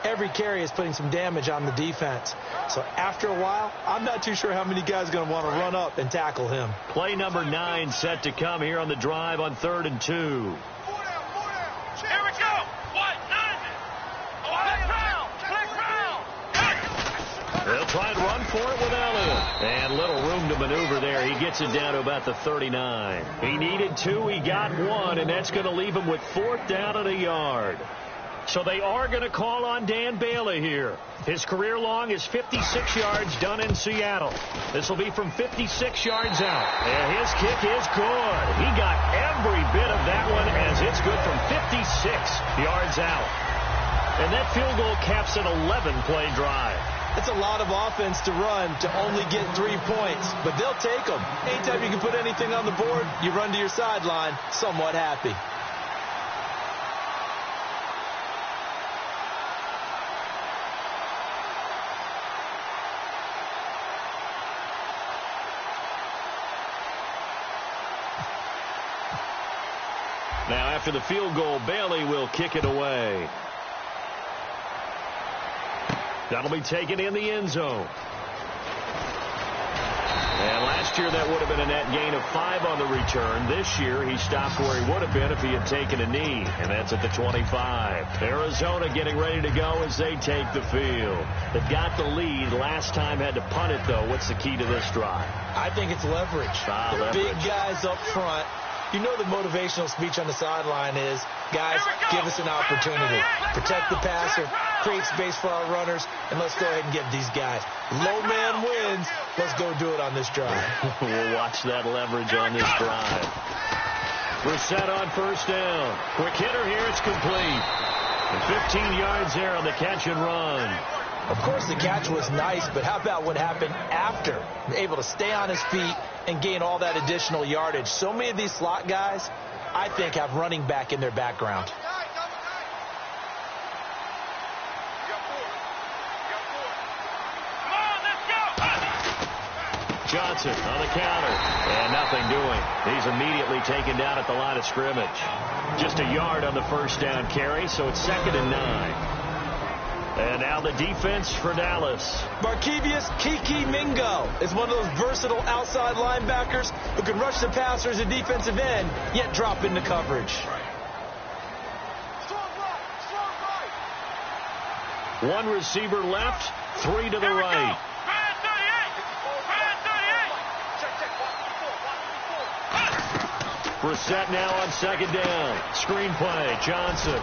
Every carry is putting some damage on the defense. So after a while, I'm not too sure how many guys are going to want to run up and tackle him. Play number 9 set to come here on the drive on 3rd and 2. Here we go. What? 9. They'll try and run for it with Elliott. And little room to maneuver there. He gets it down to about the 39. He needed 2. He got 1, and that's going to leave him with 4th down and a yard. So they are going to call on Dan Bailey here. His career long is 56 yards done in Seattle. This will be from 56 yards out. And his kick is good. He got every bit of that one as it's good from 56 yards out. And that field goal caps an 11-play drive. It's a lot of offense to run to only get 3 points, but they'll take them. Anytime you can put anything on the board, you run to your sideline somewhat happy. Now, after the field goal, Bailey will kick it away. That'll be taken in the end zone. And last year, that would have been a net gain of 5 on the return. This year, he stopped where he would have been if he had taken a knee, and that's at the 25. Arizona getting ready to go as they take the field. They've got the lead. Last time had to punt it, though. What's the key to this drive? I think it's leverage. Leverage. Big guys up front. You know the motivational speech on the sideline is, guys, give us an opportunity. Protect the passer, create space for our runners, and let's go ahead and get these guys. Low man wins. Let's go do it on this drive. We'll watch that leverage on this drive. Brissett on 1st down. Quick hitter here. It's complete. And 15 yards there on the catch and run. Of course, the catch was nice, but how about what happened after? Able to stay on his feet and gain all that additional yardage. So many of these slot guys, I think, have running back in their background. Johnson on the counter. And nothing doing. He's immediately taken down at the line of scrimmage. Just a yard on the 1st down carry, so it's 2nd and 9. And now the defense for Dallas. Markevius Kiki Mingo is one of those versatile outside linebackers who can rush the passer as a defensive end, yet drop into coverage. One receiver left, 3 to the right. Brissett now on 2nd down. Screen play, Johnson.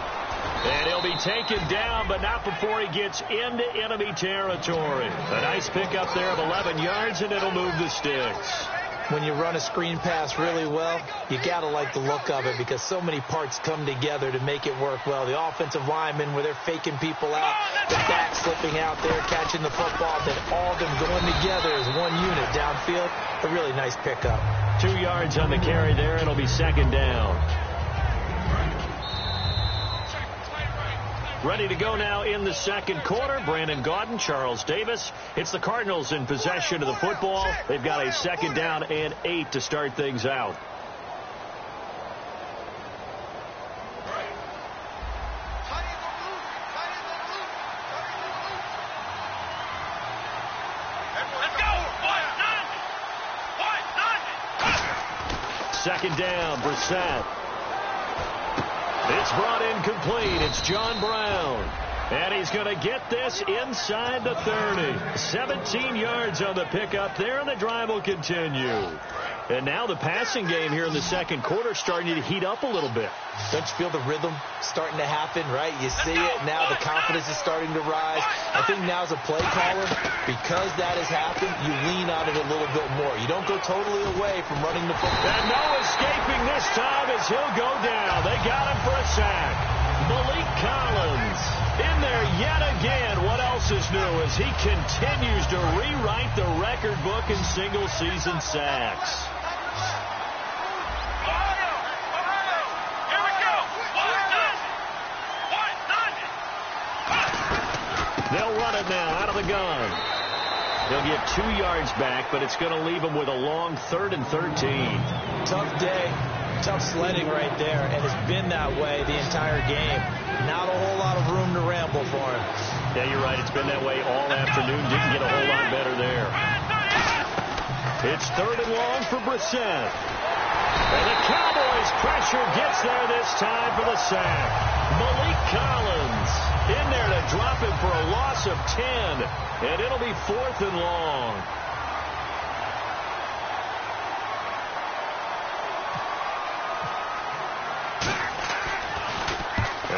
And he'll be taken down, but not before he gets into enemy territory. A nice pickup there of 11 yards, and it'll move the sticks. When you run a screen pass really well, you got to like the look of it because so many parts come together to make it work well. The offensive linemen, where they're faking people out, the back slipping out there, catching the football, then all of them going together as one unit downfield. A really nice pickup. 2 yards on the carry there. It'll be 2nd down. Ready to go now in the 2nd quarter. Brandon Gaudin, Charles Davis. It's the Cardinals in possession of the football. They've got a 2nd down and 8 to start things out. Second down, Brissett. It's brought in complete. It's John Brown. And he's going to get this inside the 30. 17 yards on the pickup there, and the drive will continue. And now the passing game here in the 2nd quarter starting to heat up a little bit. Don't you feel the rhythm starting to happen, right? You see it now. The confidence is starting to rise. I think now as a play caller, because that has happened, you lean on it a little bit more. You don't go totally away from running the football. And no escaping this time as he'll go down. They got him for a sack. Malik Collins in there yet again. What else is new as he continues to rewrite the record book in single-season sacks. They'll run it now out of the gun. They'll get 2 yards back, but it's going to leave them with a long 3rd and 13. Tough day, tough sledding right there, and it's been that way the entire game. Not a whole lot of room to ramble for him. Yeah, you're right. It's been that way all afternoon. Didn't get a whole lot better there. It's 3rd and long for Brissett. And the Cowboys' pressure gets there this time for the sack. Malik Collins in there to drop him for a loss of 10. And it'll be 4th and long.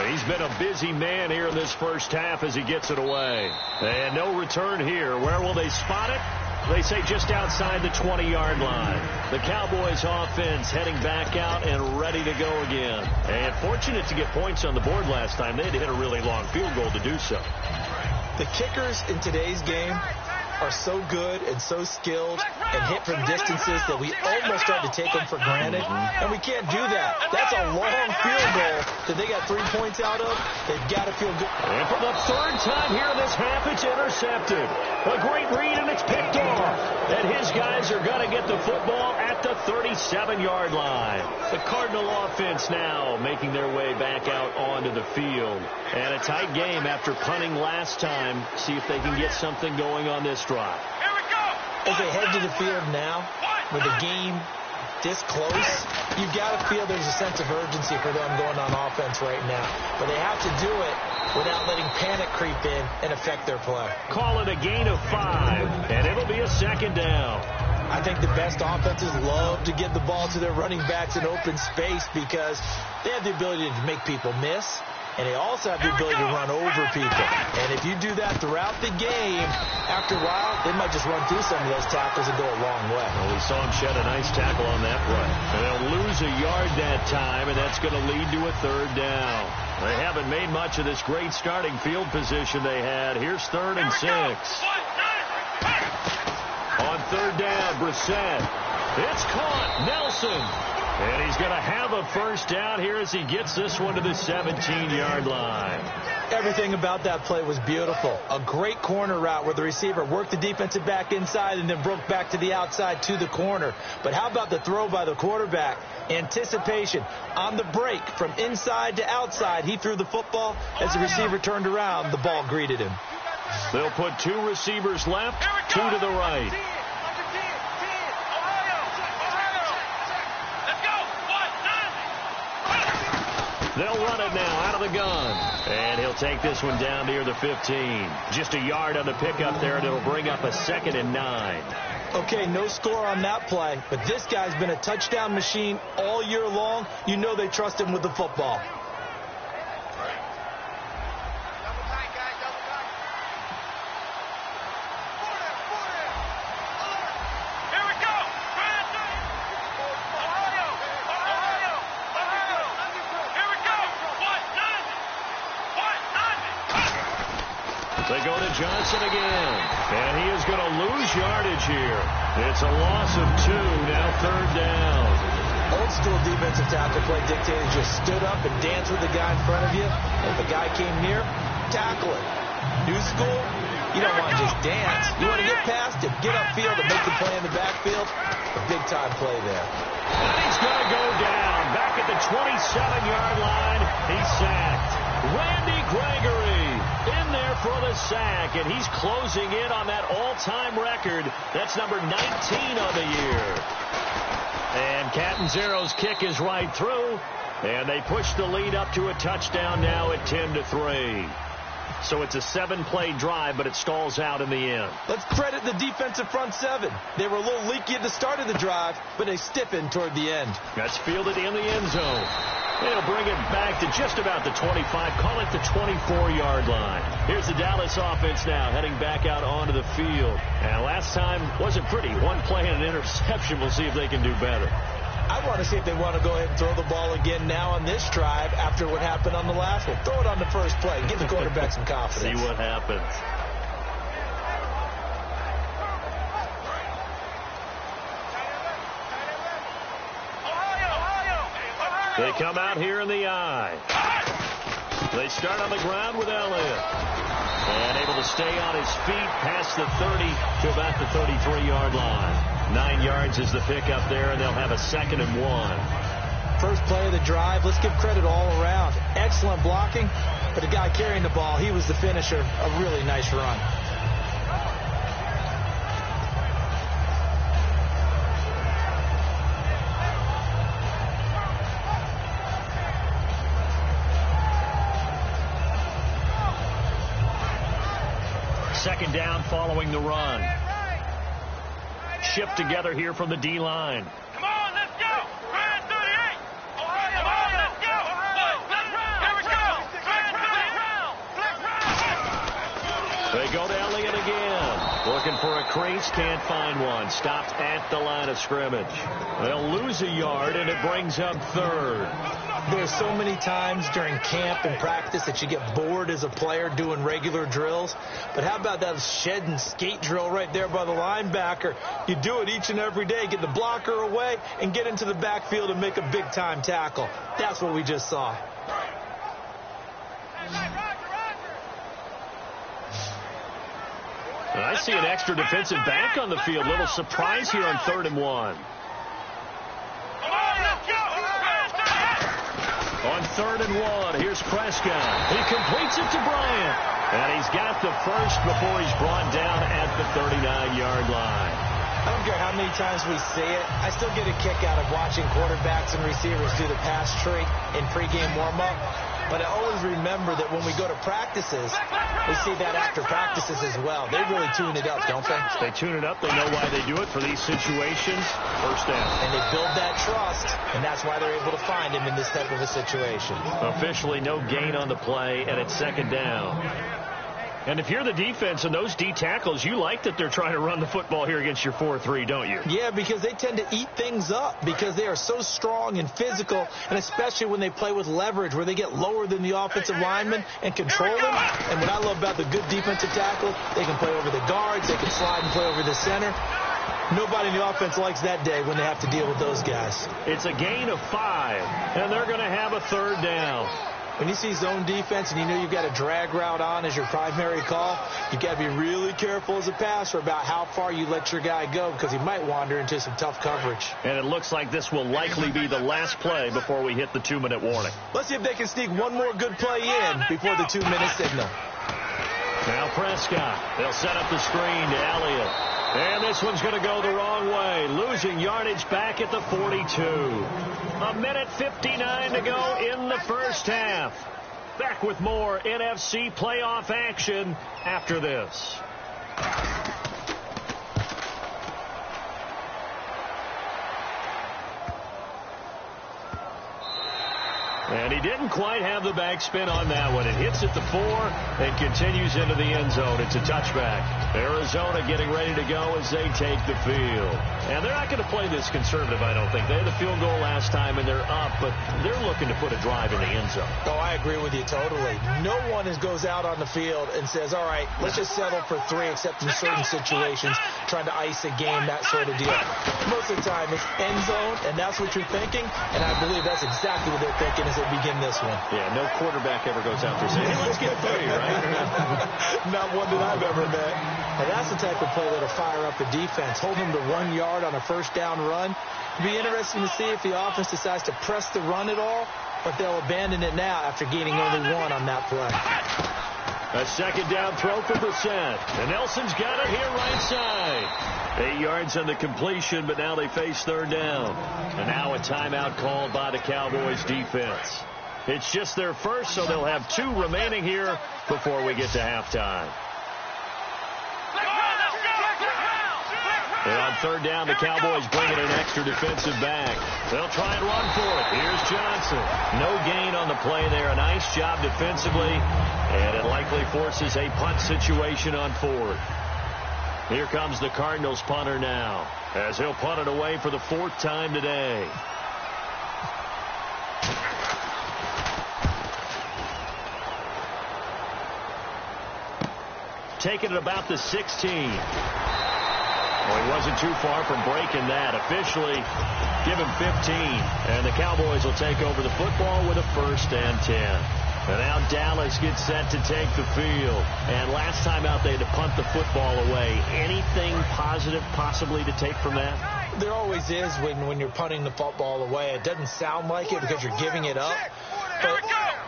He's been a busy man here in this first half as he gets it away. And no return here. Where will they spot it? They say just outside the 20-yard line. The Cowboys offense heading back out and ready to go again. And fortunate to get points on the board last time. They had to hit a really long field goal to do so. The kickers in today's game are so good and so skilled and hit from distances that we almost start to take them for granted, and we can't do that. That's a long field goal that they got 3 points out of. They've got to feel good. And for the 3rd time here in this half, it's intercepted. A great read, and it's picked off. And his guys are going to get the football at the 37-yard line. The Cardinal offense now making their way back out onto the field. And a tight game after punting last time. See if they can get something going on this drive. As they head to the field now, with the game this close, you've got to feel there's a sense of urgency for them going on offense right now. But they have to do it without letting panic creep in and affect their play. Call it a gain of 5, and it'll be a 2nd down. I think the best offenses love to give the ball to their running backs in open space because they have the ability to make people miss. And they also have the ability to run over people. And if you do that throughout the game, after a while, they might just run through some of those tackles and go a long way. Well, we saw him shed a nice tackle on that play. And they'll lose a yard that time, and that's going to lead to a 3rd down. They haven't made much of this great starting field position they had. Here's 3rd and 6. On 3rd down, Brissett. It's caught. Nelson. And he's going to have a 1st down here as he gets this one to the 17-yard line. Everything about that play was beautiful. A great corner route where the receiver worked the defensive back inside and then broke back to the outside to the corner. But how about the throw by the quarterback? Anticipation on the break from inside to outside. He threw the football. As the receiver turned around, the ball greeted him. They'll put 2 receivers left, 2 to the right. They'll run it now out of the gun. And he'll take this one down near the 15. Just a yard on the pickup there, and it'll bring up a 2nd and 9. Okay, no score on that play, but this guy's been a touchdown machine all year long. You know they trust him with the football. They go to Johnson again, and he is going to lose yardage here. It's a loss of 2, now 3rd down. Old school defensive tackle play dictated just stood up and danced with the guy in front of you. If the guy came near, tackle it. New school, you don't want to just dance. You want to get past it, get upfield, and make the play in the backfield. A big-time play there. And he's going to go down. Back at the 27-yard line, he's sacked. Randy Gregory in there for the sack, and he's closing in on that all-time record. That's number 19 on the year. And Catanzaro's kick is right through, and they push the lead up to a touchdown now at 10-3. So it's a 7-play drive, but it stalls out in the end. Let's credit the defensive front 7. They were a little leaky at the start of the drive, but they stiffened toward the end. That's fielded in the end zone. They'll bring it back to just about the 25. Call it the 24-yard line. Here's the Dallas offense now heading back out onto the field. And last time wasn't pretty. 1 play and an interception. We'll see if they can do better. I want to see if they want to go ahead and throw the ball again now on this drive after what happened on the last one. Throw it on the first play. Give the quarterback some confidence. See what happens. They come out here in the eye. They start on the ground with Elliott. And able to stay on his feet past the 30 to about the 33-yard line. 9 yards is the pickup there, and they'll have a 2nd and 1. first play of the drive. Let's give credit all around. Excellent blocking, but the guy carrying the ball, he was the finisher. A really nice run. Second down following the run. Shipped together here from the D-line. Come on, let's go. Grand 38. Come on, let's go. Here we go. Grand 38. They go to Elliott again. Looking for a crease, can't find one. Stopped at the line of scrimmage. They'll lose a yard, and it brings up third. There's so many times during camp and practice that you get bored as a player doing regular drills. But how about that shed and skate drill right there by the linebacker? You do it each and every day. Get the blocker away and get into the backfield and make a big-time tackle. That's what we just saw. And I see an extra defensive back on the field. Little surprise here on 3rd and 1. On 3rd and 1, here's Prescott. He completes it to Bryant. And he's got the first before he's brought down at the 39-yard line. I don't care how many times we see it. I still get a kick out of watching quarterbacks and receivers do the pass tree in pregame warm-up. But I always remember that when we go to practices, we see that after practices as well. They really tune it up, don't they? They tune it up. They know why they do it for these situations. First down. And they build that trust, and that's why they're able to find him in this type of a situation. Officially no gain on the play, and it's 2nd down. And if you're the defense and those D tackles, you like that they're trying to run the football here against your 4-3, don't you? Yeah, because they tend to eat things up because they are so strong and physical, and especially when they play with leverage where they get lower than the offensive lineman and control them. And what I love about the good defensive tackle, they can play over the guards, they can slide and play over the center. Nobody in the offense likes that day when they have to deal with those guys. It's a gain of 5, and they're going to have a 3rd down. When you see zone defense and you know you've got a drag route on as your primary call, you've got to be really careful as a passer about how far you let your guy go because he might wander into some tough coverage. And it looks like this will likely be the last play before we hit the 2-minute warning. Let's see if they can sneak one more good play in before the 2-minute signal. Now Prescott. They'll set up the screen to Elliott. And this one's going to go the wrong way. Losing yardage back at the 42. A minute 59 to go in the first half. Back with more NFC playoff action after this. And he didn't quite have the backspin on that one. It hits at the 4 and continues into the end zone. It's a touchback. Arizona getting ready to go as they take the field. And they're not going to play this conservative, I don't think. They had the field goal last time, and they're up, but they're looking to put a drive in the end zone. Oh, I agree with you totally. No one goes out on the field and says, all right, let's just settle for 3, except in certain situations, trying to ice a game, that sort of deal. Most of the time, it's end zone, and that's what you're thinking, and I believe that's exactly what they're thinking as they begin this one. Yeah, no quarterback ever goes out there saying, hey, let's get 3, right? Not one that I've ever met. And that's the type of play that'll fire up the defense. Hold them to 1 yard on a first down run. It'll be interesting to see if the offense decides to press the run at all, but they'll abandon it now after gaining only 1 on that play. A second down throw for Brissett. And Nelson's got it here right side. 8 yards on the completion, but now they face 3rd down. And now a timeout called by the Cowboys defense. It's just their first, so they'll have 2 remaining here before we get to halftime. And on 3rd down, the Cowboys bring in an extra defensive back. They'll try and run for it. Here's Johnson. No gain on the play there. A nice job defensively. And it likely forces a punt situation on 4th. Here comes the Cardinals punter now, as he'll punt it away for the 4th time today. Taking it about the 16. Well, he wasn't too far from breaking that. Officially, give him 15. And the Cowboys will take over the football with a 1st and 10. And now Dallas gets set to take the field. And last time out, they had to punt the football away. Anything positive possibly to take from that? There always is when you're punting the football away. It doesn't sound like it because you're giving it up, but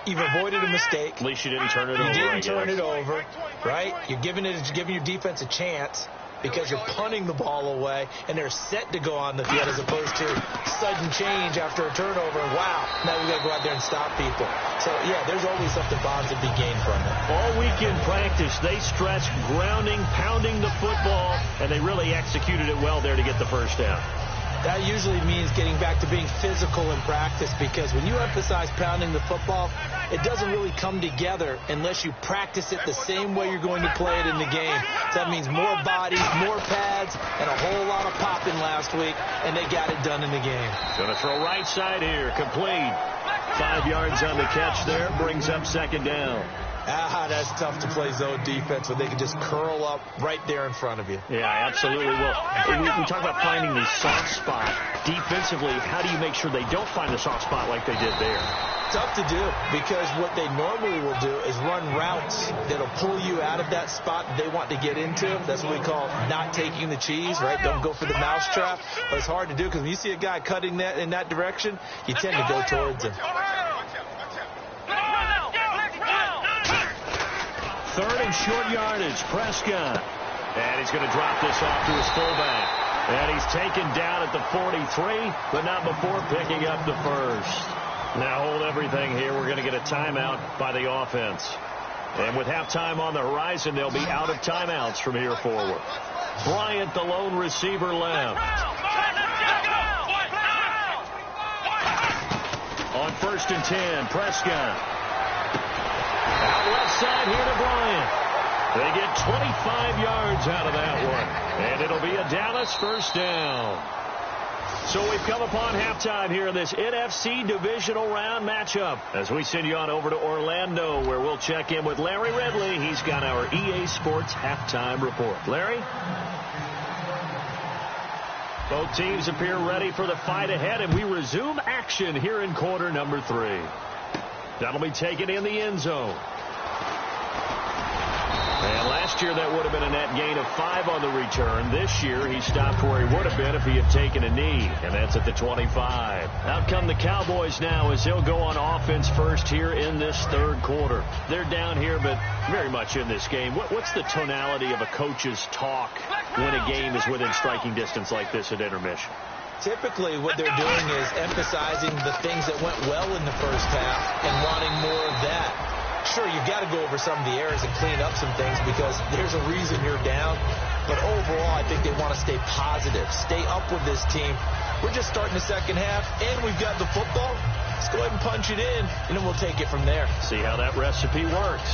you've avoided a mistake. At least you didn't turn it over. You didn't turn it over, right? You're giving your defense a chance because you're punting the ball away, and they're set to go on the field as opposed to sudden change after a turnover. And wow, now we got to go out there and stop people. So, yeah, there's always something positive to be gained from it. All week in practice, they stressed grounding, pounding the football, and they really executed it well there to get the first down. That usually means getting back to being physical in practice, because when you emphasize pounding the football, it doesn't really come together unless you practice it the same way you're going to play it in the game. So that means more bodies, more pads, and a whole lot of popping last week, and they got it done in the game. Going to throw right side here, complete. 5 yards on the catch there, brings up second down. That's tough to play zone defense when they can just curl up right there in front of you. Yeah, absolutely. Well, we talk about finding the soft spot. Defensively, how do you make sure they don't find the soft spot like they did there? Tough to do, because what they normally will do is run routes that'll pull you out of that spot that they want to get into. That's what we call not taking the cheese, right? Don't go for the mousetrap. But it's hard to do because when you see a guy cutting that in that direction, you tend to go towards him. Third and short yardage, Prescott. And he's going to drop this off to his fullback. And he's taken down at the 43, but not before picking up the first. Now hold everything here. We're going to get a timeout by the offense. And with halftime on the horizon, they'll be out of timeouts from here forward. Bryant, the lone receiver, left. On 1st and 10, Prescott. Out left side here to Bryant. They get 25 yards out of that one. And it'll be a Dallas first down. So we've come upon halftime here in this NFC divisional round matchup as we send you on over to Orlando, where we'll check in with Larry Ridley. He's got our EA Sports halftime report. Larry? Both teams appear ready for the fight ahead, and we resume action here in quarter number 3. That'll be taken in the end zone. And last year that would have been a net gain of 5 on the return. This year he stopped where he would have been if he had taken a knee, and that's at the 25. Out come the Cowboys now as they'll go on offense first here in this third quarter. They're down here, but very much in this game. What's the tonality of a coach's talk when a game is within striking distance like this at intermission? Typically what they're doing is emphasizing the things that went well in the first half and wanting more of that. Sure, you've got to go over some of the errors and clean up some things because there's a reason you're down. But overall, I think they want to stay positive, stay up with this team. We're just starting the second half, and we've got the football. Let's go ahead and punch it in, and then we'll take it from there. See how that recipe works.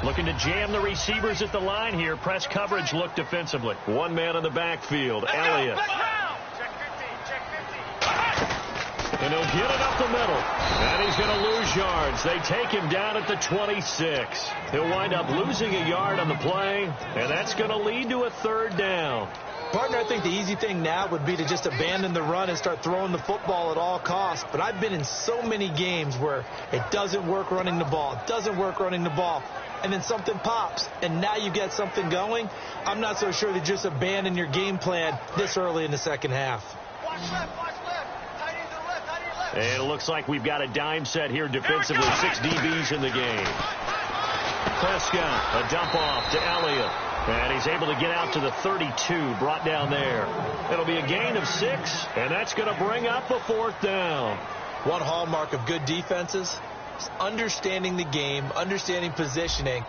Looking to jam the receivers at the line here. Press coverage look defensively. One man in the backfield, Elliott. And he'll get it up the middle. And he's going to lose yards. They take him down at the 26. He'll wind up losing a yard on the play, and that's going to lead to a third down. Partner, I think the easy thing now would be to just abandon the run and start throwing the football at all costs. But I've been in so many games where it doesn't work running the ball. It doesn't work running the ball. And then something pops, and now you get something going. I'm not so sure to just abandon your game plan this early in the second half. Watch left, watch left. Tight end to the left, tight end left. And it looks like we've got a dime set here defensively. 6 DBs in the game. Prescott, a dump off to Elliott. And he's able to get out to the 32, brought down there. It'll be a gain of 6, and that's going to bring up a fourth down. One hallmark of good defenses is understanding the game, understanding positioning,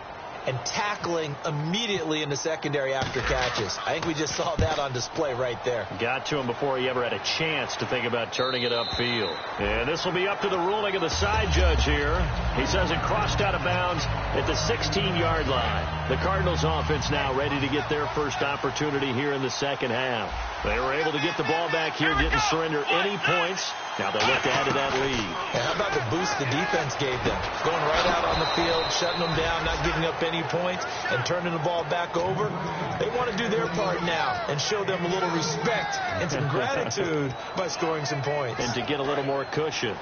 and tackling immediately in the secondary after catches. I think we just saw that on display right there. Got to him before he ever had a chance to think about turning it upfield. And this will be up to the ruling of the side judge here. He says it crossed out of bounds at the 16-yard line. The Cardinals offense now ready to get their first opportunity here in the second half. They were able to get the ball back here, didn't surrender any points. Now they look to add to that lead. And how about the boost the defense gave them? Going right out on the field, shutting them down, not giving up any points, and turning the ball back over. They want to do their part now and show them a little respect and some gratitude by scoring some points. And to get a little more cushion.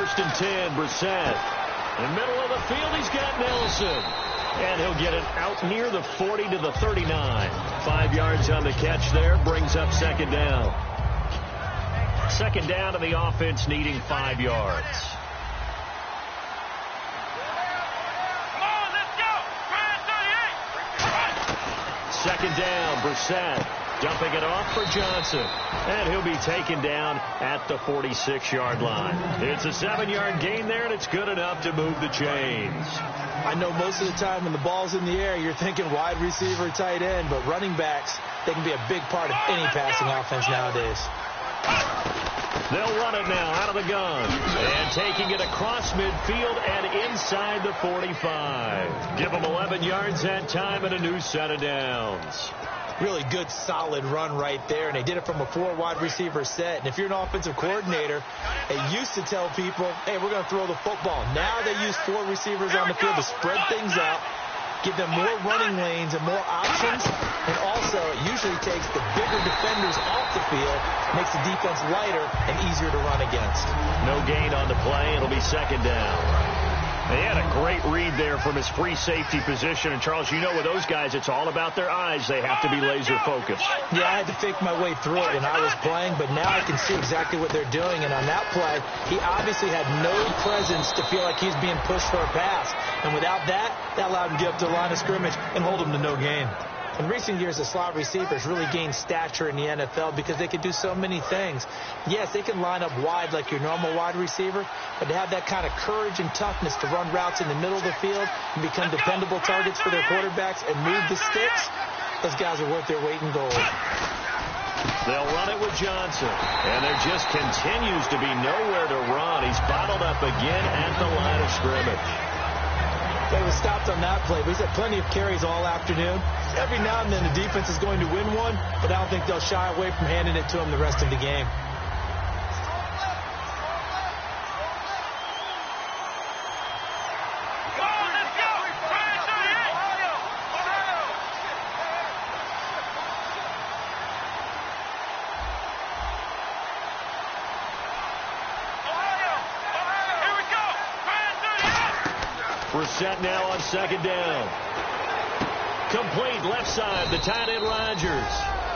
1st and 10, Brissett. In the middle of the field, he's got Nelson. And he'll get it out near the 40 to the 39. 5 yards on the catch there, brings up 2nd down. 2nd down to the offense, needing 5 yards. Come on, let's go. 2nd down, Brissett. Dumping it off for Johnson. And he'll be taken down at the 46-yard line. It's a 7-yard gain there, and it's good enough to move the chains. I know most of the time when the ball's in the air, you're thinking wide receiver, tight end, but running backs, they can be a big part of any passing offense nowadays. They'll run it now out of the gun. And taking it across midfield and inside the 45. Give them 11 yards that time and a new set of downs. Really good, solid run right there, and they did it from a 4 wide receiver set. And if you're an offensive coordinator, they used to tell people, hey, we're going to throw the football. Now they use 4 receivers on the field to spread things out, give them more running lanes and more options, and also it usually takes the bigger defenders off the field, makes the defense lighter and easier to run against. No gain on the play. It'll be 2nd down. They had a great read there from his free safety position. And, Charles, you know with those guys, it's all about their eyes. They have to be laser-focused. Yeah, I had to fake my way through it when I was playing, but now I can see exactly what they're doing. And on that play, he obviously had no presence to feel like he's being pushed for a pass. And without that, that allowed him to get up to the line of scrimmage and hold him to no gain. In recent years, the slot receivers really gained stature in the NFL because they can do so many things. Yes, they can line up wide like your normal wide receiver, but to have that kind of courage and toughness to run routes in the middle of the field and become dependable targets for their quarterbacks and move the sticks, those guys are worth their weight in gold. They'll run it with Johnson, and there just continues to be nowhere to run. He's bottled up again at the line of scrimmage. They were stopped on that play, but he's had plenty of carries all afternoon. Every now and then the defense is going to win one, but I don't think they'll shy away from handing it to him the rest of the game. Brissett now on 2nd down. Complete left side, the tight end Rodgers.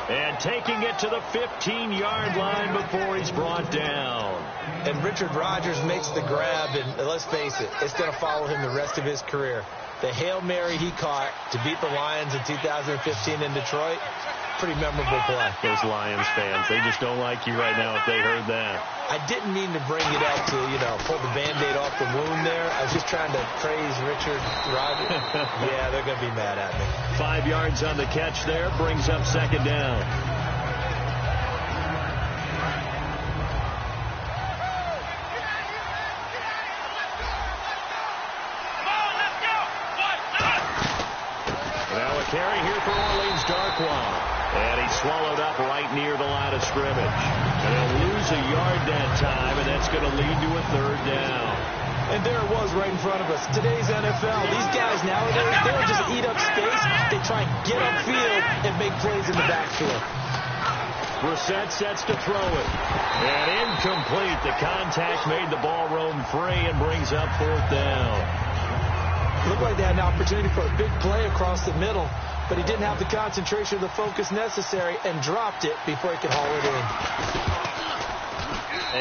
And taking it to the 15-yard line before he's brought down. And Richard Rodgers makes the grab, and let's face it, it's going to follow him the rest of his career. The Hail Mary he caught to beat the Lions in 2015 in Detroit, pretty memorable play. Those Lions fans, they just don't like you right now if they heard that. I didn't mean to bring it up to, pull the Band-Aid off the wound there. I was just trying to praise Richard Rodgers. Yeah, they're going to be mad at me. 5 yards on the catch there, brings up 2nd down. Now a carry here for Orleans Darkwa. And he's swallowed up right near the line of scrimmage. And he'll lose a yard that time, and that's going to lead to a 3rd down. And there it was right in front of us. Today's NFL, these guys nowadays, they don't just eat up space. They try and get upfield and make plays in the backfield. Brissett sets to throw it. And incomplete. The contact made the ball roam free and brings up 4th down. Looked like they had an opportunity for a big play across the middle, but he didn't have the concentration or the focus necessary and dropped it before he could haul it in.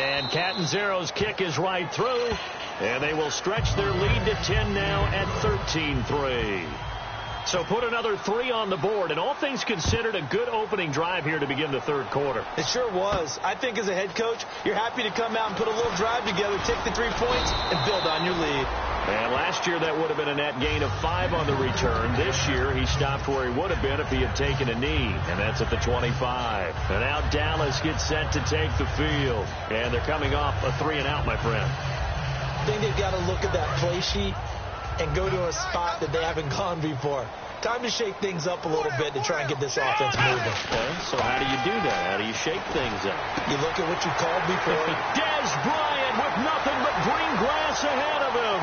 And Catanzaro's kick is right through, and they will stretch their lead to 10 now at 13-3. So put another 3 on the board, and all things considered, a good opening drive here to begin the 3rd quarter. It sure was. I think as a head coach, you're happy to come out and put a little drive together, take the 3 points, and build on your lead. And last year, that would have been a net gain of 5 on the return. This year, he stopped where he would have been if he had taken a knee, and that's at the 25. And now Dallas gets set to take the field, and they're coming off a 3-and-out, my friend. I think they've got to look at that play sheet and go to a spot that they haven't gone before. Time to shake things up a little bit to try and get this offense moving. Okay, so how do you do that? How do you shake things up? You look at what you called before. Dez Bryant with nothing but green grass ahead of him.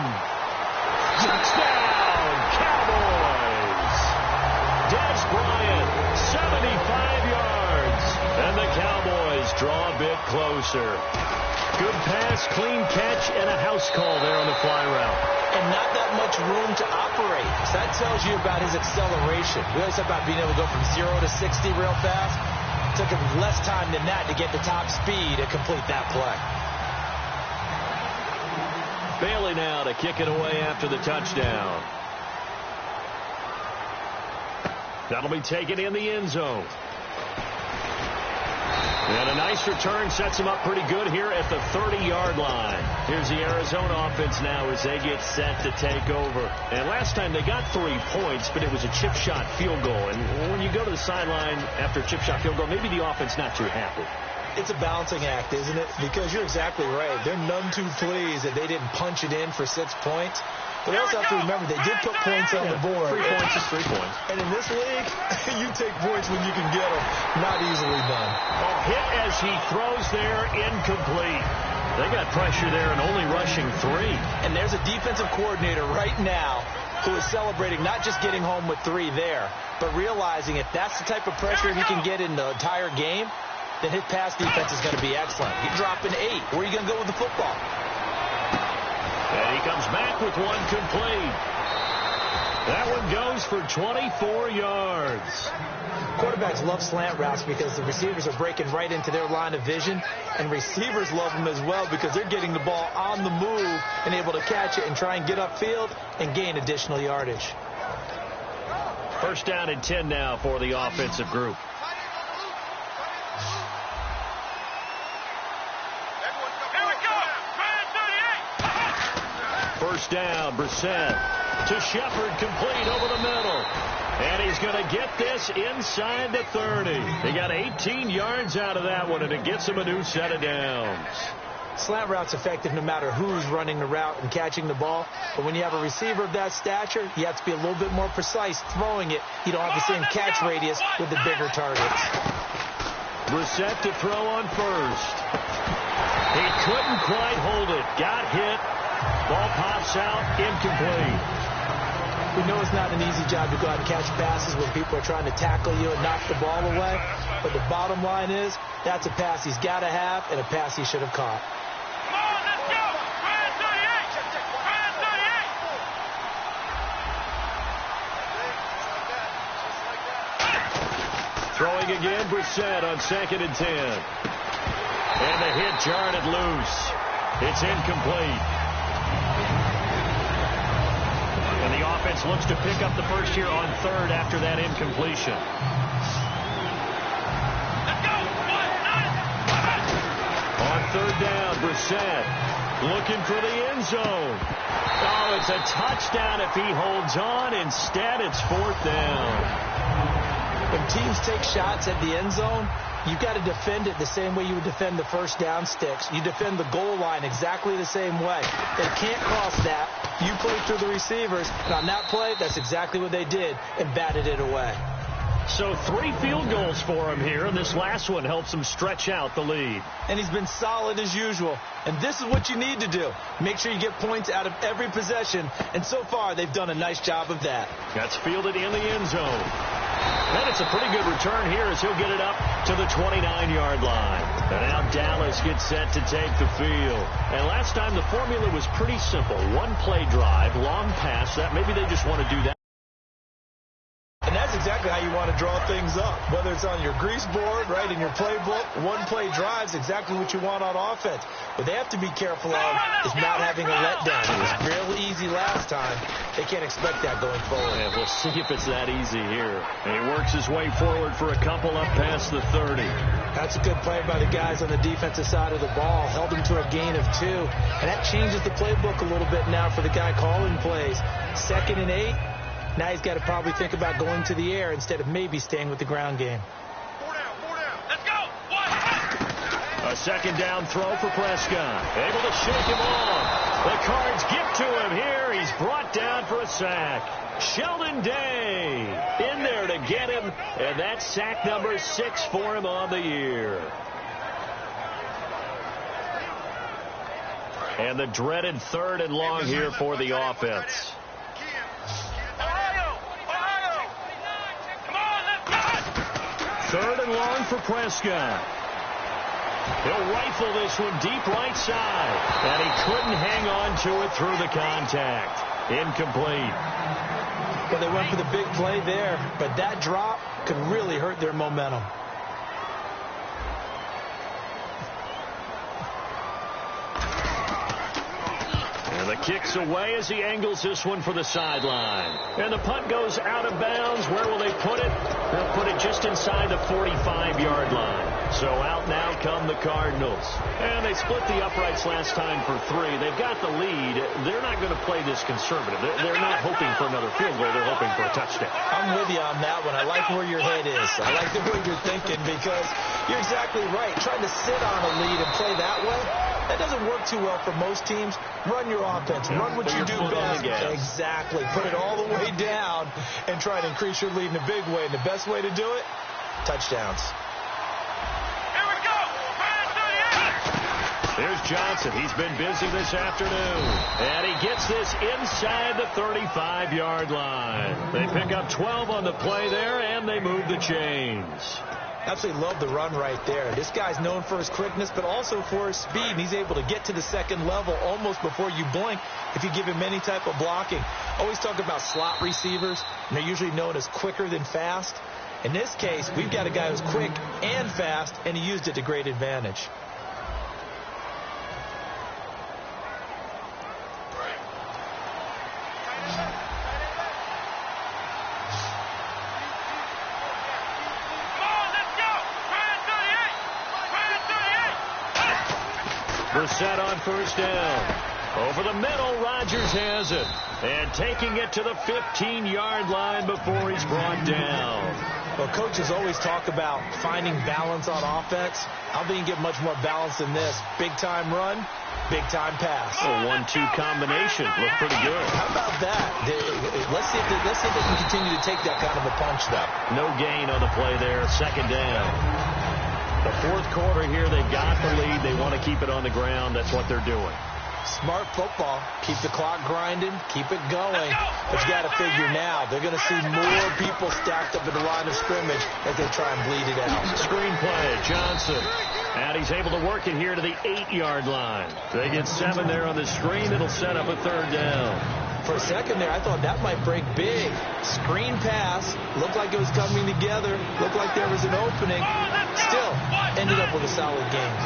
Touchdown, Cowboys. Dez Bryant, 75 yards. And the Cowboys draw a bit closer. Good pass, clean catch, and a house call there on the fly route. And not that much room to operate. So that tells you about his acceleration. We always talk about being able to go from 0 to 60 real fast. It took him less time than that to get the top speed and complete that play. Bailey now to kick it away after the touchdown. That'll be taken in the end zone. And a nice return sets him up pretty good here at the 30-yard line. Here's the Arizona offense now as they get set to take over. And last time they got 3 points, but it was a chip shot field goal. And when you go to the sideline after a chip shot field goal, maybe the offense not too happy. It's a balancing act, isn't it? Because you're exactly right. They're none too pleased that they didn't punch it in for 6 points. But you also have to remember they did put points on the board. 3 points is 3 points. And in this league, you take points when you can get them. Not easily done. A hit as he throws there, incomplete. They got pressure there and only rushing 3. And there's a defensive coordinator right now who is celebrating not just getting home with 3 there, but realizing if that's the type of pressure he can get in the entire game, then his pass defense is going to be excellent. You're dropping 8. Where are you going to go with the football? And he comes back with 1 complete. That one goes for 24 yards. Quarterbacks love slant routes because the receivers are breaking right into their line of vision, and receivers love them as well because they're getting the ball on the move and able to catch it and try and get upfield and gain additional yardage. First down and 10 now for the offensive group. First down, Brissett to Shepard, complete over the middle. And he's going to get this inside the 30. He got 18 yards out of that one, and it gets him a new set of downs. Slant route's effective no matter who's running the route and catching the ball. But when you have a receiver of that stature, you have to be a little bit more precise throwing it. You don't have the same catch radius with the bigger targets. Brissett to throw on first. He couldn't quite hold it. Got hit. Ball pops out, incomplete. We know it's not an easy job to go out and catch passes when people are trying to tackle you and knock the ball away. But the bottom line is, that's a pass he's got to have and a pass he should have caught. Come on, let's go! Brand 38! Throwing again, Brissett on 2nd and 10. And the hit jarred it loose. It's incomplete. And the offense looks to pick up the first here on 3rd after that incompletion. Let's go! 1, 9! On 3rd down, Brissett looking for the end zone. Oh, it's a touchdown if he holds on. Instead, it's 4th down. When teams take shots at the end zone, you've got to defend it the same way you would defend the first down sticks. You defend the goal line exactly the same way. They can't cross that. You play through the receivers. And on that play, that's exactly what they did and batted it away. So 3 field goals for him here, and this last one helps him stretch out the lead. And he's been solid as usual. And this is what you need to do. Make sure you get points out of every possession. And so far, they've done a nice job of that. That's fielded in the end zone. And it's a pretty good return here as he'll get it up to the 29-yard line. And now Dallas gets set to take the field. And last time the formula was pretty simple. 1 play drive, long pass. That maybe they just want to do that. And that's exactly how you want to draw things up. Whether it's on your grease board, right, in your playbook, 1 play drive's exactly what you want on offense. What they have to be careful of is not having a letdown. It was real easy last time. They can't expect that going forward. Yeah, we'll see if it's that easy here. And he works his way forward for a couple up past the 30. That's a good play by the guys on the defensive side of the ball. Held him to a gain of 2. And that changes the playbook a little bit now for the guy calling plays. 2nd and 8. Now he's got to probably think about going to the air instead of maybe staying with the ground game. 4 down. Let's go! 1! A 2nd down throw for Prescott. Able to shake him off. The Cards get to him here. He's brought down for a sack. Sheldon Day in there to get him. And that's sack number 6 for him on the year. And the dreaded 3rd and long here for the offense. Third and long for Prescott. He'll rifle this one deep right side. And he couldn't hang on to it through the contact. Incomplete. Well, they went for the big play there, but that drop could really hurt their momentum. And the kick's away as he angles this one for the sideline. And the punt goes out of bounds. Where will they put it? They'll put it just inside the 45-yard line. So out now come the Cardinals. And they split the uprights last time for 3. They've got the lead. They're not going to play this conservative. They're not hoping for another field goal. They're hoping for a touchdown. I'm with you on that one. I like where your head is. I like the way you're thinking because you're exactly right. Trying to sit on a lead and play that way, that doesn't work too well for most teams. Run your offense. Run what you do best. Exactly. Put it all the way down and try to increase your lead in a big way. And the best way to do it, touchdowns. There's Johnson. He's been busy this afternoon. And he gets this inside the 35-yard line. They pick up 12 on the play there, and they move the chains. Absolutely love the run right there. This guy's known for his quickness, but also for his speed. And he's able to get to the second level almost before you blink if you give him any type of blocking. Always talk about slot receivers, and they're usually known as quicker than fast. In this case, we've got a guy who's quick and fast, and he used it to great advantage. Brissett on first down. Over the middle, Rodgers has it. And taking it to the 15-yard line before he's brought down. Well, coaches always talk about finding balance on offense. I don't think you get much more balance than this. Big-time run, big-time pass. A 1-2 combination. Look pretty good. How about that? Let's see if they can continue to take that kind of a punch, though. No gain on the play there. Second down. The fourth quarter here, they've got the lead. They want to keep it on the ground. That's what they're doing. Smart football. Keep the clock grinding. Keep it going. But you got to figure now, they're going to see more people stacked up at the line of scrimmage as they try and bleed it out. Screen play, Johnson. And he's able to work it here to the 8-yard line. They get 7 there on the screen. It'll set up a third down. For a second there, I thought that might break big. Screen pass. Looked like it was coming together. Looked like there was an opening. Still, ended up with a solid game.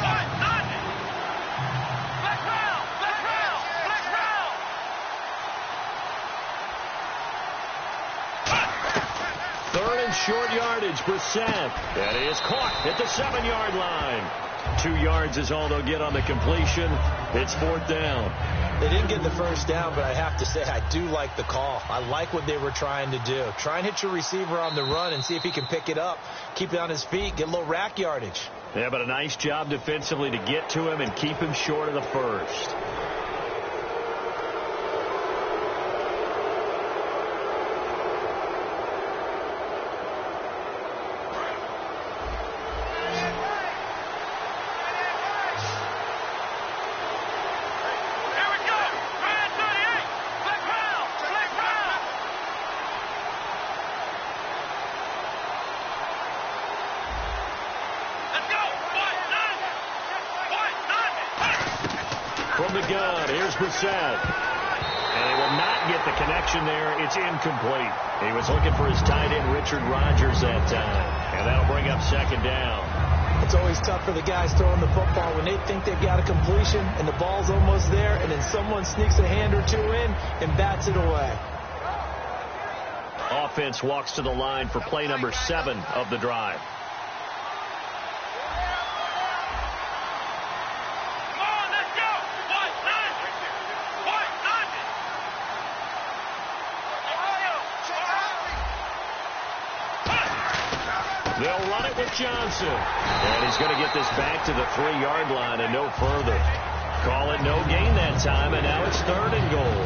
Third and short yardage, Brissett. That is caught at the 7-yard line. 2 yards is all they'll get on the completion. It's fourth down. They didn't get the first down, but I have to say I do like the call. I like what they were trying to do. Try and hit your receiver on the run and see if he can pick it up. Keep it on his feet. Get a little rack yardage. Yeah, but a nice job defensively to get to him and keep him short of the first. From the gun, here's Brissett. And he will not get the connection there. It's incomplete. He was looking for his tight end, Richard Rodgers, that time. And that'll bring up second down. It's always tough for the guys throwing the football when they think they've got a completion and the ball's almost there, and then someone sneaks a hand or two in and bats it away. Offense walks to the line for play number 7 of the drive. They'll run it with Johnson. And he's going to get this back to the 3-yard line and no further. Call it no gain that time, and now it's third and goal.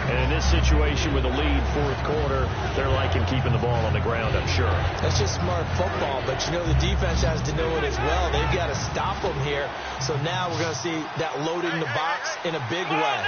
And in this situation with a lead, fourth quarter, They're liking keeping the ball on the ground, I'm sure. That's just smart football, but you know the defense has to know it as well. They've got to stop them here. So now we're going to see that loading the box in a big way.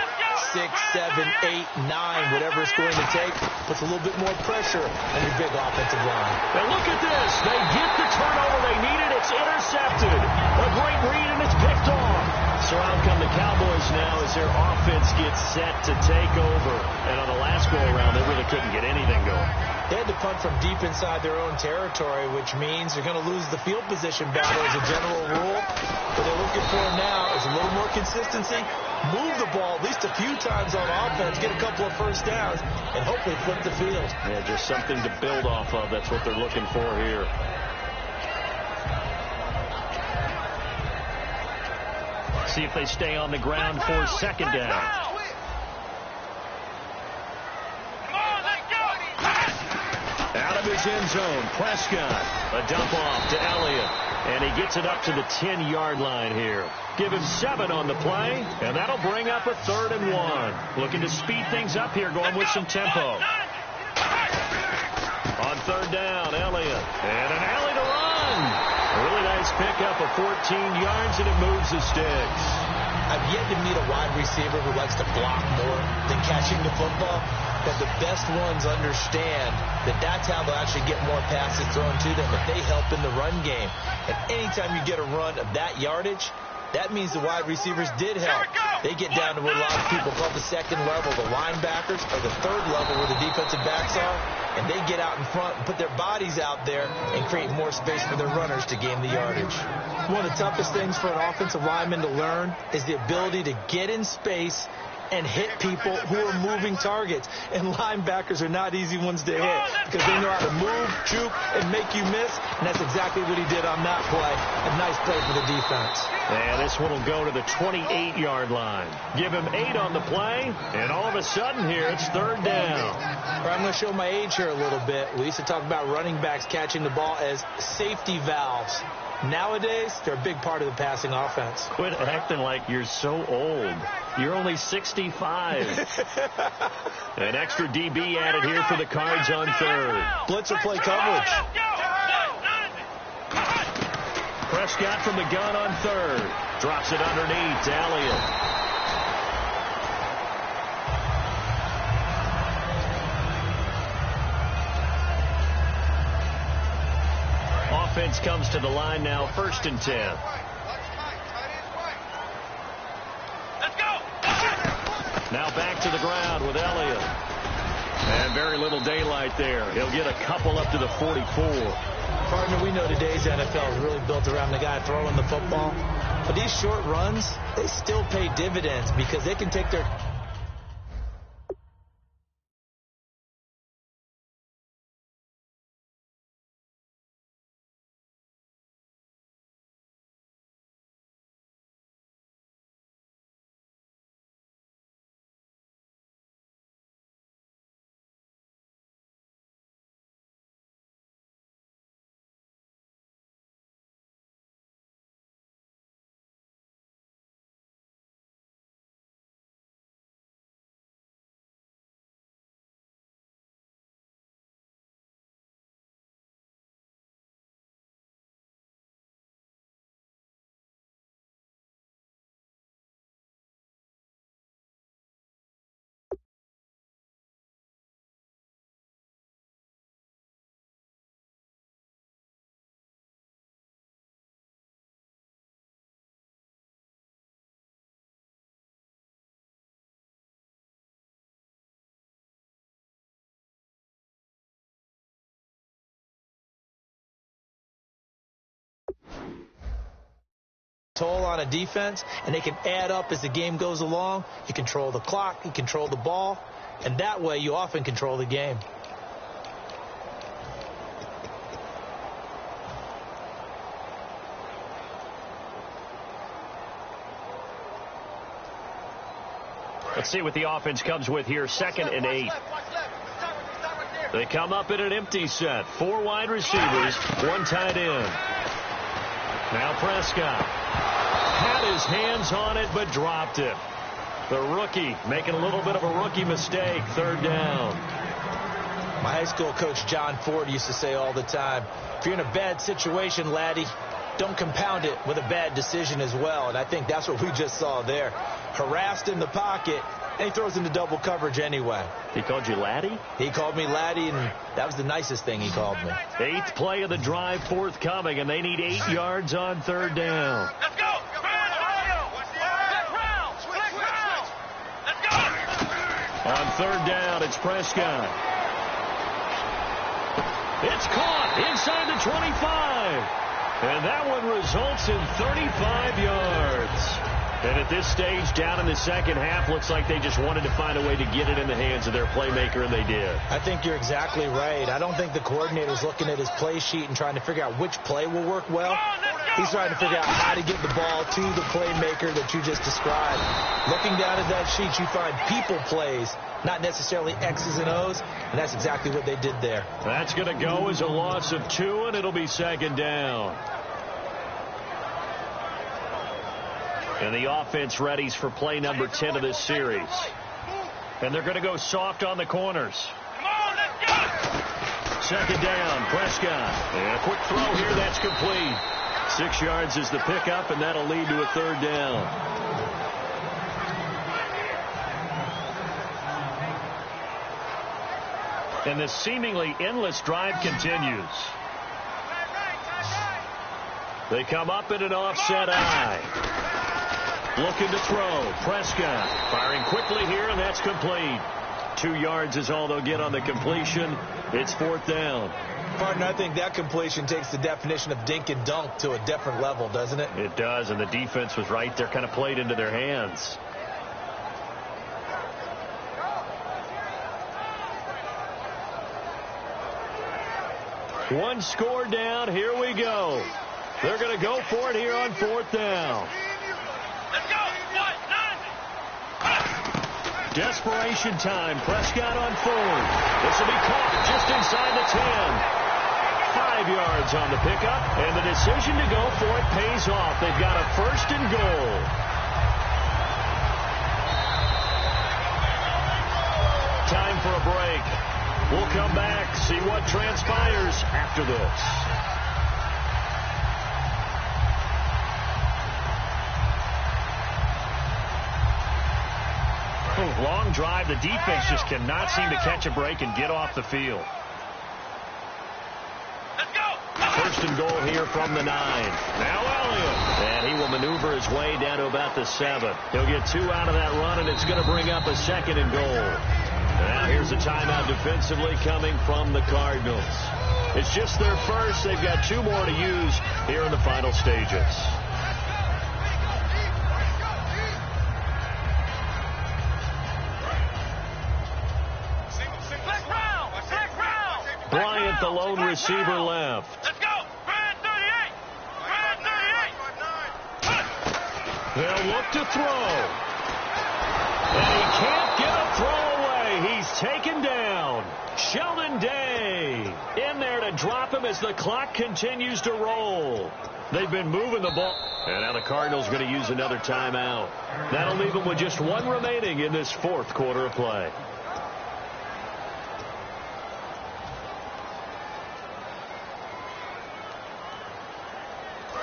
6, 7, 8, 9, whatever it's going to take, puts a little bit more pressure on your big offensive line. And look at this. They get the turnover they needed. It's intercepted. A great read, and it's picked off. So out come the Cowboys now as their offense gets set to take over. And on the last go-around, they really couldn't get anything going. They had to punt from deep inside their own territory, which means they're going to lose the field position battle as a general rule. What they're looking for now is a little more consistency. Move the ball at least a few times on offense, get a couple of first downs, and hopefully flip the field. Yeah, just something to build off of. That's what they're looking for here. See if they stay on the ground for second down. Out of his end zone, Prescott. A dump off to Elliott. And he gets it up to the 10-yard line here. Give him 7 on the play, and that'll bring up a 3rd and 1. Looking to speed things up here, going with some tempo. On 3rd down, Elliott. And an alley to run. A really nice pickup of 14 yards, and it moves the sticks. I've yet to meet a wide receiver who likes to block more than catching the football. But the best ones understand that that's how they'll actually get more passes thrown to them if they help in the run game. And anytime you get a run of that yardage, that means the wide receivers did help. They get down to what a lot of people call the second level, the linebackers, or the third level where the defensive backs are, and they get out in front and put their bodies out there and create more space for their runners to gain the yardage. One of the toughest things for an offensive lineman to learn is the ability to get in space and hit people who are moving targets. And linebackers are not easy ones to hit because they know how to move, juke, and make you miss. And that's exactly what he did on that play. A nice play for the defense. And this one will go to the 28-yard line. Give him 8 on the play, and all of a sudden here, it's 3rd down. I'm going to show my age here a little bit. We used to talk about running backs catching the ball as safety valves. Nowadays, they're a big part of the passing offense. Quit acting like you're so old. You're only 65. An extra DB added here for the Cards on 3rd. Blitzer play coverage. Prescott from the gun on 3rd. Drops it underneath to Elliott. Offense comes to the line now, 1st and 10. Let's go. Now back to the ground with Elliott. And very little daylight there. He'll get a couple up to the 44. Partner, we know today's NFL is really built around the guy throwing the football. But these short runs, they still pay dividends because they can take their... toll on a defense, and they can add up as the game goes along. You control the clock, you control the ball, and that way you often control the game. Let's see what the offense comes with here, 2nd and 8. They come up in an empty set. 4 wide receivers, 1 tight end. Now Prescott had his hands on it but dropped it. The rookie making a little bit of a rookie mistake. 3rd down. My high school coach, John Ford, used to say all the time, if you're in a bad situation, laddie, don't compound it with a bad decision as well. And I think that's what we just saw there. Harassed in the pocket, and he throws into double coverage anyway. He called you laddie? He called me laddie, and that was the nicest thing he called me. 8th play of the drive forthcoming, and they need 8 yards on 3rd down. Let's go. Let's go. On 3rd down, it's Prescott. It's caught inside the 25. And that one results in 35 yards. And at this stage, down in the second half, looks like they just wanted to find a way to get it in the hands of their playmaker, and they did. I think you're exactly right. I don't think the coordinator's looking at his play sheet and trying to figure out which play will work well. He's trying to figure out how to get the ball to the playmaker that you just described. Looking down at that sheet, you find people plays, not necessarily X's and O's, and that's exactly what they did there. That's going to go as a loss of 2, and it'll be 2nd down. And the offense readies for play number 10 of this series. And they're going to go soft on the corners. Come on, let's go. 2nd down, Prescott. And a quick throw here, that's complete. 6 yards is the pickup, and that'll lead to a 3rd down. And this seemingly endless drive continues. They come up in an offset eye. Looking to throw. Prescott firing quickly here, and that's complete. 2 yards is all they'll get on the completion. It's 4th down. Partner, I think that completion takes the definition of dink and dunk to a different level, doesn't it? It does, and the defense was right there, kind of played into their hands. One score down. Here we go. They're going to go for it here on 4th down. Let's go. Desperation time. Prescott on 4th. This will be caught just inside the 10. 5 yards on the pickup, and the decision to go for it pays off. They've got a 1st and goal. Time for a break. We'll come back, see what transpires after this. Long drive. The defense just cannot seem to catch a break and get off the field. Let's go. 1st and goal here from the 9. Now Elliott. And he will maneuver his way down to about the 7. He'll get 2 out of that run, and it's going to bring up a 2nd and goal. Now here's a timeout defensively coming from the Cardinals. It's just their first. They've got 2 more to use here in the final stages. Bryant, the lone receiver, left. Let's go. Brad 38. Brad 38. They'll look to throw. And he can't get a throw away. He's taken down. Sheldon Day in there to drop him as the clock continues to roll. They've been moving the ball. And now the Cardinals going to use another timeout. That'll leave them with just 1 remaining in this 4th quarter of play.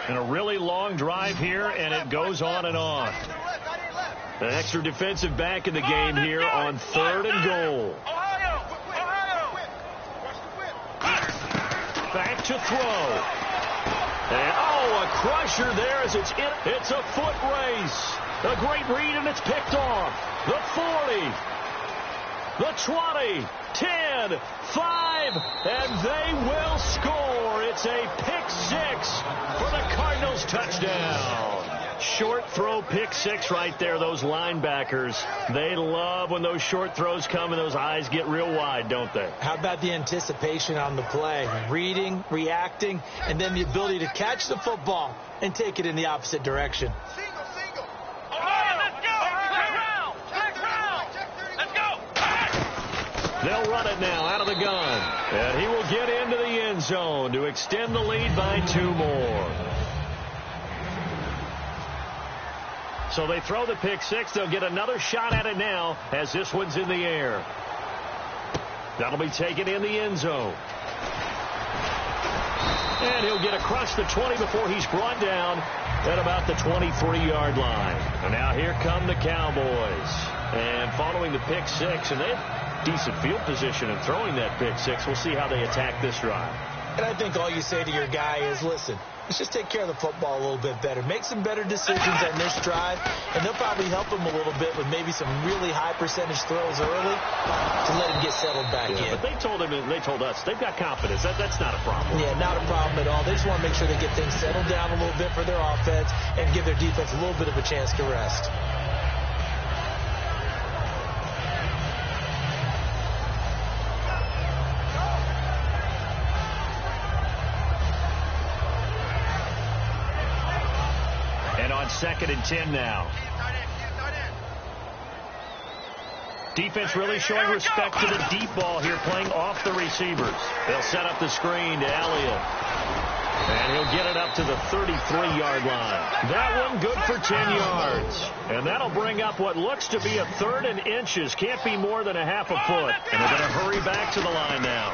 And a really long drive here, and it goes on and on. An extra defensive back in the game here on 3rd and goal. Back to throw. And, a crusher there as it's a foot race. A great read, and it's picked off. The 40. The 20. 10. 5. And they will score. It's a pick 6 for the Cardinals touchdown. Short throw pick 6 right there. Those linebackers, they love when those short throws come and those eyes get real wide, don't they? How about the anticipation on the play? Reading, reacting, and then the ability to catch the football and take it in the opposite direction. They'll run it now out of the gun. And he will get into the end zone to extend the lead by 2 more. So they throw the pick 6. They'll get another shot at it now as this one's in the air. That'll be taken in the end zone. And he'll get across the 20 before he's brought down at about the 23-yard line. And now here come the Cowboys. And following the pick six, and they have decent field position in throwing that pick six. We'll see how they attack this drive. And I think all you say to your guy is, listen, let's just take care of the football a little bit better. Make some better decisions on this drive, and they'll probably help him a little bit with maybe some really high percentage throws early to let him get settled back in. But they told us, they've got confidence. That's not a problem. Yeah, not a problem at all. They just want to make sure they get things settled down a little bit for their offense and give their defense a little bit of a chance to rest. Second and 10 now. Defense really showing respect to the deep ball here, playing off the receivers. They'll set up the screen to Elliott. And he'll get it up to the 33-yard line. That one good for 10 yards. And that'll bring up what looks to be a third and inches. Can't be more than a half a foot. And they're going to hurry back to the line now.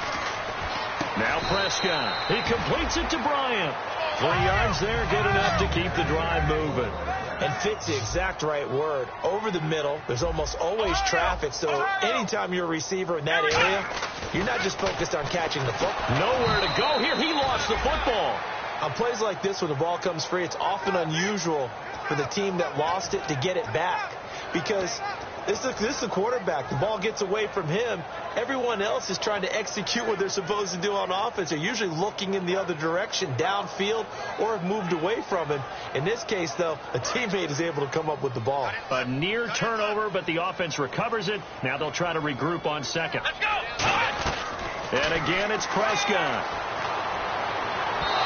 Now Prescott. He completes it to Bryant. 3 yards there, good enough to keep the drive moving. And fit's the exact right word. Over the middle, there's almost always traffic, so anytime you're a receiver in that area, you're not just focused on catching the football. Nowhere to go here. He lost the football. On plays like this, when the ball comes free, it's often unusual for the team that lost it to get it back. Because this is the quarterback. The ball gets away from him. Everyone else is trying to execute what they're supposed to do on offense. They're usually looking in the other direction, downfield, or have moved away from him. In this case, though, a teammate is able to come up with the ball. A near turnover, but the offense recovers it. Now they'll try to regroup on second. Let's go. And again, it's Prescott.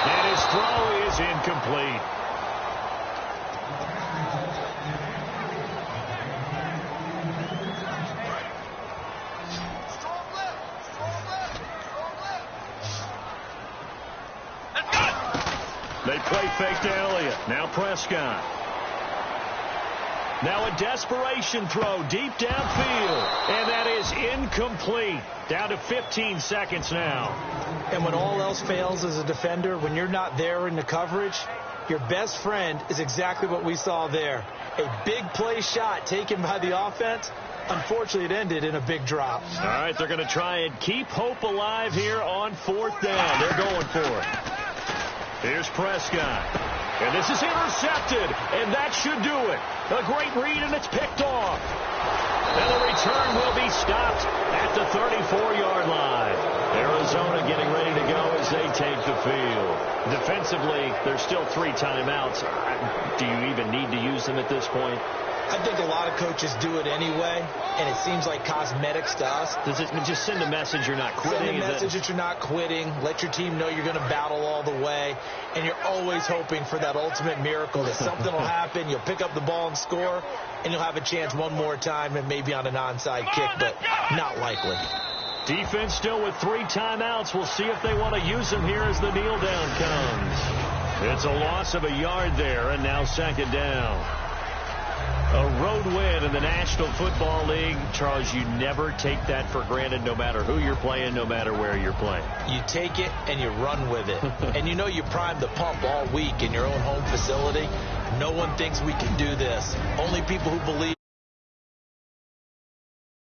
And his throw is incomplete. They play fake to Elliott. Now Prescott. Now a desperation throw deep downfield. And that is incomplete. Down to 15 seconds now. And when all else fails as a defender, when you're not there in the coverage, your best friend is exactly what we saw there. A big play shot taken by the offense. Unfortunately, it ended in a big drop. All right, they're going to try and keep hope alive here on fourth down. They're going for it. Here's Prescott. And this is intercepted. And that should do it. A great read, and it's picked off. And the return will be stopped at the 34-yard line. Arizona getting ready to go as they take the field. Defensively, there's still 3 timeouts. Do you even need to use them at this point? I think a lot of coaches do it anyway, and it seems like cosmetics to us. Does it just send a message you're not quitting? Send a message that you're not quitting. Let your team know you're going to battle all the way, and you're always hoping for that ultimate miracle that something will happen. You'll pick up the ball and score, and you'll have a chance one more time and maybe on an onside kick, but not likely. Defense still with 3 timeouts. We'll see if they want to use them here as the kneel down comes. It's a loss of a yard there, and now second down. A road win in the National Football League. Charles, you never take that for granted, no matter who you're playing, no matter where you're playing. You take it and you run with it. And you know you primed the pump all week in your own home facility. No one thinks we can do this. Only people who believe